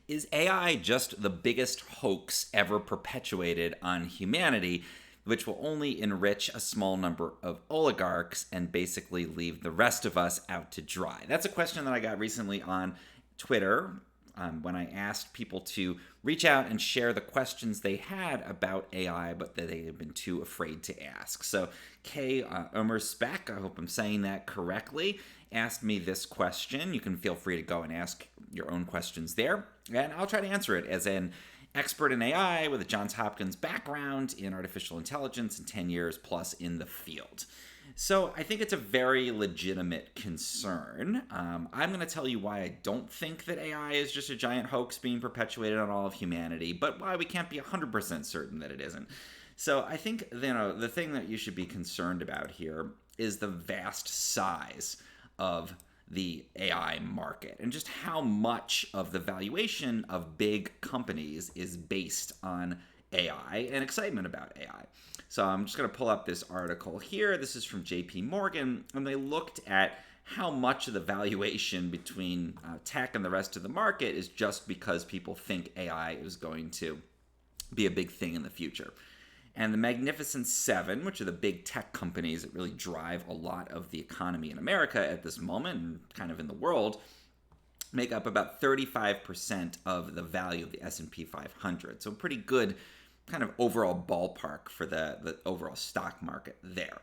Is AI just the biggest hoax ever perpetuated on humanity, which will only enrich a small number of oligarchs and basically leave the rest of us out to dry? That's a question that I got recently on Twitter when I asked people to reach out and share the questions they had about AI, but that they had been too afraid to ask. So, Kay Omer Speck, I hope I'm saying that correctly, asked me this question. You can feel free to go and ask your own questions there, and I'll try to answer it as an expert in AI with a Johns Hopkins background in artificial intelligence and 10 years plus in the field. So I think it's a very legitimate concern. I'm going to tell you why I don't think that AI is just a giant hoax being perpetuated on all of humanity, but why we can't be 100% certain that it isn't. So I think the thing that you should be concerned about here is the vast size of the AI market and just how much of the valuation of big companies is based on AI and excitement about AI. So I'm just going to pull up this article here. This is from JP Morgan, and they looked at how much of the valuation between tech and the rest of the market is just because people think AI is going to be a big thing in the future. And the Magnificent Seven, which are the big tech companies that really drive a lot of the economy in America at this moment and kind of in the world, make up about 35% of the value of the S&P 500. So pretty good kind of overall ballpark for the overall stock market there.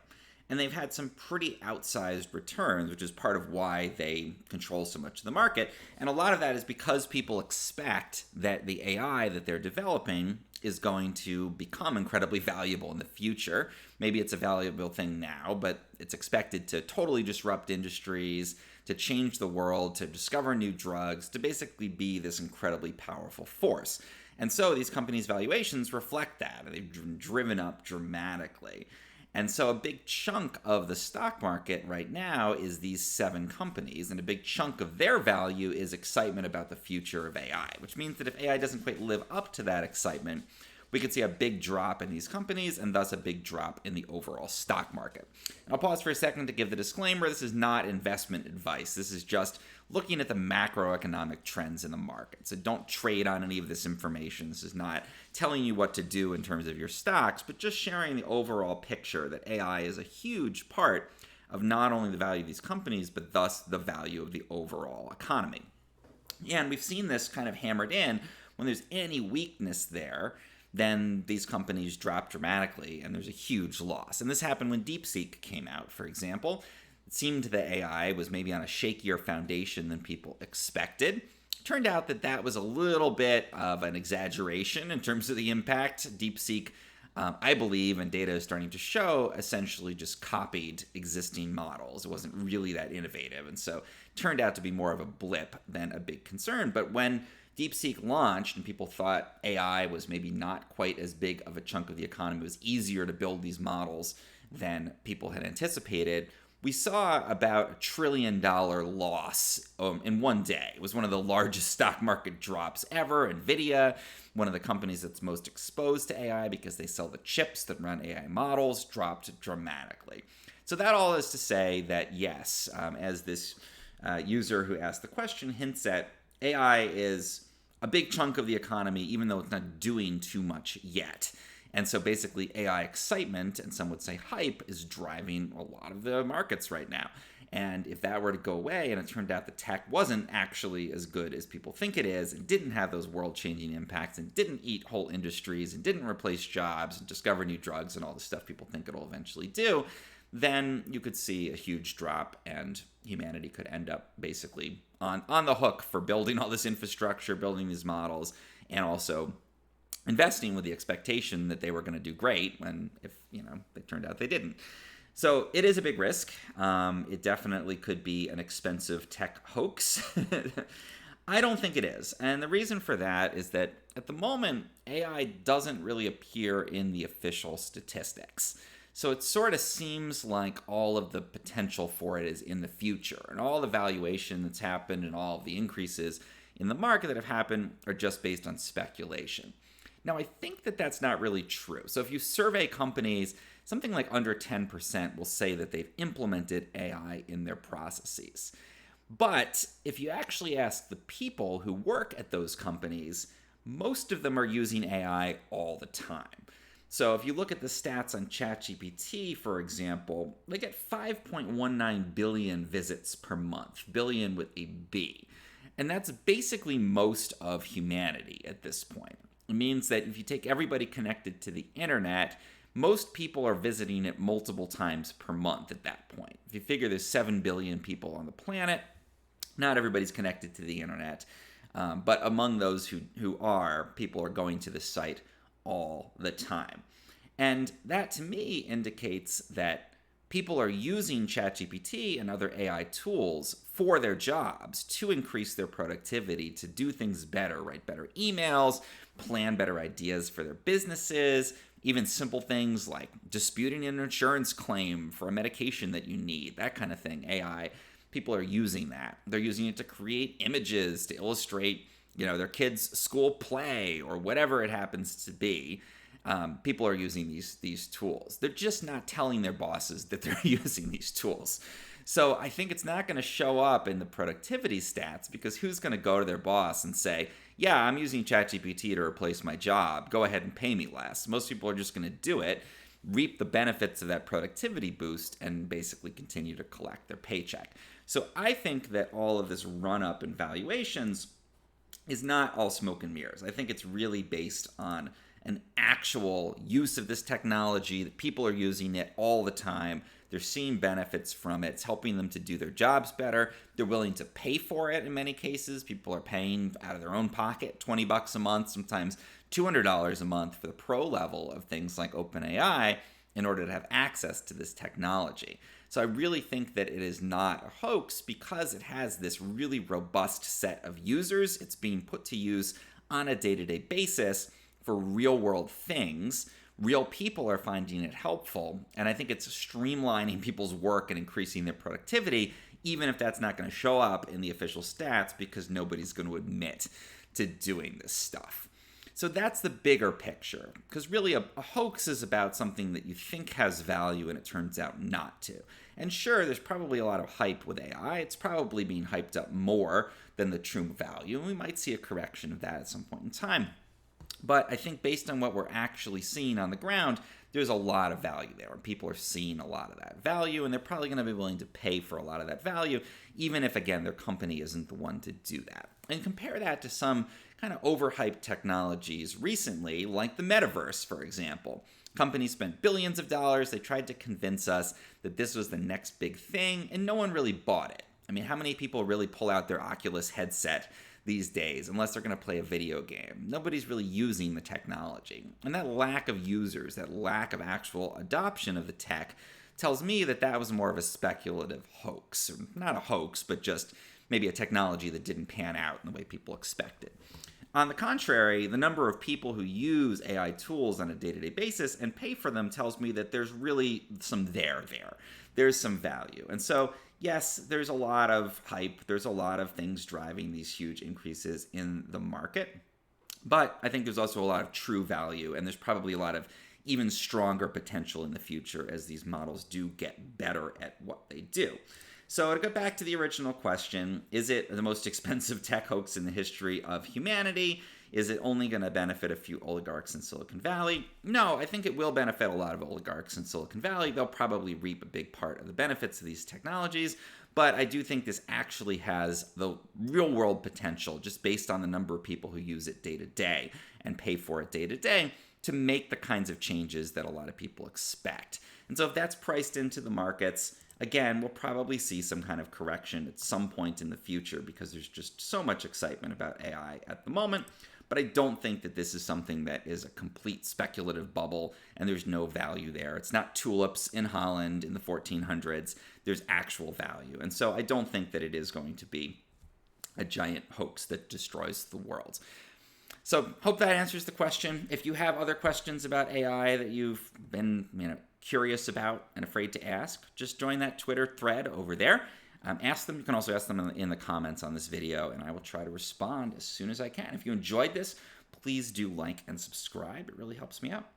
And they've had some pretty outsized returns, which is part of why they control so much of the market. And a lot of that is because people expect that the AI that they're developing is going to become incredibly valuable in the future. Maybe it's a valuable thing now, but it's expected to totally disrupt industries, to change the world, to discover new drugs, to basically be this incredibly powerful force. And so these companies' valuations reflect that. They've been driven up dramatically. And so a big chunk of the stock market right now is these 7 companies, and a big chunk of their value is excitement about the future of AI, which means that if AI doesn't quite live up to that excitement, we could see a big drop in these companies and thus a big drop in the overall stock market. And I'll pause for a second to give the disclaimer. This is not investment advice. This is just looking at the macroeconomic trends in the market. So don't trade on any of this information. This is not telling you what to do in terms of your stocks, but just sharing the overall picture that AI is a huge part of not only the value of these companies, but thus the value of the overall economy. Yeah, and we've seen this kind of hammered in. When there's any weakness there, then these companies drop dramatically and there's a huge loss. And this happened when DeepSeek came out, for example. It seemed that AI was maybe on a shakier foundation than people expected. It turned out that that was a little bit of an exaggeration in terms of the impact. DeepSeek, I believe, and data is starting to show, essentially just copied existing models. It wasn't really that innovative, and so it turned out to be more of a blip than a big concern. But when DeepSeek launched and people thought AI was maybe not quite as big of a chunk of the economy, it was easier to build these models than people had anticipated, we saw about $1 trillion loss in one day. It was one of the largest stock market drops ever. NVIDIA, one of the companies that's most exposed to AI because they sell the chips that run AI models, dropped dramatically. So that all is to say that yes, as this user who asked the question hints at, AI is a big chunk of the economy, even though it's not doing too much yet. And so basically AI excitement, and some would say hype, is driving a lot of the markets right now. And if that were to go away and it turned out the tech wasn't actually as good as people think it is, and didn't have those world-changing impacts, and didn't eat whole industries, and didn't replace jobs, and discover new drugs, and all the stuff people think it'll eventually do, then you could see a huge drop and humanity could end up basically on the hook for building all this infrastructure, building these models, and also investing with the expectation that they were going to do great when, if it turned out they didn't. So it is a big risk. It definitely could be an expensive tech hoax. I don't think it is. And the reason for that is that at the moment, AI doesn't really appear in the official statistics. So it sort of seems like all of the potential for it is in the future. And all the valuation that's happened and all of the increases in the market that have happened are just based on speculation. Now, I think that that's not really true. So if you survey companies, something like under 10% will say that they've implemented AI in their processes. But if you actually ask the people who work at those companies, most of them are using AI all the time. So if you look at the stats on ChatGPT, for example, they get 5.19 billion visits per month, billion with a B. And that's basically most of humanity at this point. It means that if you take everybody connected to the internet, most people are visiting it multiple times per month at that point. If you figure there's 7 billion people on the planet, not everybody's connected to the internet. But among those who are, people are going to the site all the time. And that to me indicates that people are using ChatGPT and other AI tools for their jobs to increase their productivity, to do things better, write better emails, plan better ideas for their businesses, even simple things like disputing an insurance claim for a medication that you need, that kind of thing. AI, people are using that. They're using it to create images, to illustrate, their kids' school play or whatever it happens to be. People are using these tools. They're just not telling their bosses that they're using these tools. So I think it's not going to show up in the productivity stats, because who's going to go to their boss and say, yeah, I'm using ChatGPT to replace my job. Go ahead and pay me less. Most people are just going to do it, reap the benefits of that productivity boost, and basically continue to collect their paycheck. So I think that all of this run-up in valuations is not all smoke and mirrors. I think it's really based on an actual use of this technology, that people are using it all the time. They're seeing benefits from it. It's helping them to do their jobs better. They're willing to pay for it in many cases. People are paying out of their own pocket, $20 a month, sometimes $200 a month for the pro level of things like OpenAI in order to have access to this technology. So I really think that it is not a hoax, because it has this really robust set of users. It's being put to use on a day-to-day basis for real-world things. Real people are finding it helpful, and I think it's streamlining people's work and increasing their productivity, even if that's not going to show up in the official stats, because nobody's going to admit to doing this stuff. So that's the bigger picture, because really a hoax is about something that you think has value and it turns out not to. And sure, there's probably a lot of hype with AI. It's probably being hyped up more than the true value, and we might see a correction of that at some point in time. But I think based on what we're actually seeing on the ground, there's a lot of value there, and people are seeing a lot of that value, and they're probably going to be willing to pay for a lot of that value, even if, again, their company isn't the one to do that. And compare that to some kind of overhyped technologies recently, like the metaverse, for example. Companies spent billions of dollars. They tried to convince us that this was the next big thing, and no one really bought it. I mean, how many people really pull out their Oculus headset these days, unless they're going to play a video game? Nobody's really using the technology. And that lack of users, that lack of actual adoption of the tech, tells me that that was more of a speculative hoax. Or not a hoax, but just maybe a technology that didn't pan out in the way people expected. On the contrary, the number of people who use AI tools on a day-to-day basis and pay for them tells me that there's really some there. There's some value. And so, yes, there's a lot of hype. There's a lot of things driving these huge increases in the market. But I think there's also a lot of true value, and there's probably a lot of even stronger potential in the future as these models do get better at what they do. So to go back to the original question, is it the most expensive tech hoax in the history of humanity? Is it only going to benefit a few oligarchs in Silicon Valley? No, I think it will benefit a lot of oligarchs in Silicon Valley. They'll probably reap a big part of the benefits of these technologies. But I do think this actually has the real world potential, just based on the number of people who use it day to day and pay for it day to day, to make the kinds of changes that a lot of people expect. And so if that's priced into the markets, again, we'll probably see some kind of correction at some point in the future, because there's just so much excitement about AI at the moment. But I don't think that this is something that is a complete speculative bubble and there's no value there. It's not tulips in Holland in the 1400s. There's actual value. And so I don't think that it is going to be a giant hoax that destroys the world. So hope that answers the question. If you have other questions about AI that you've been, curious about and afraid to ask, just join that Twitter thread over there. Ask them. You can also ask them in the comments on this video, and I will try to respond as soon as I can. If you enjoyed this, please do like and subscribe. It really helps me out.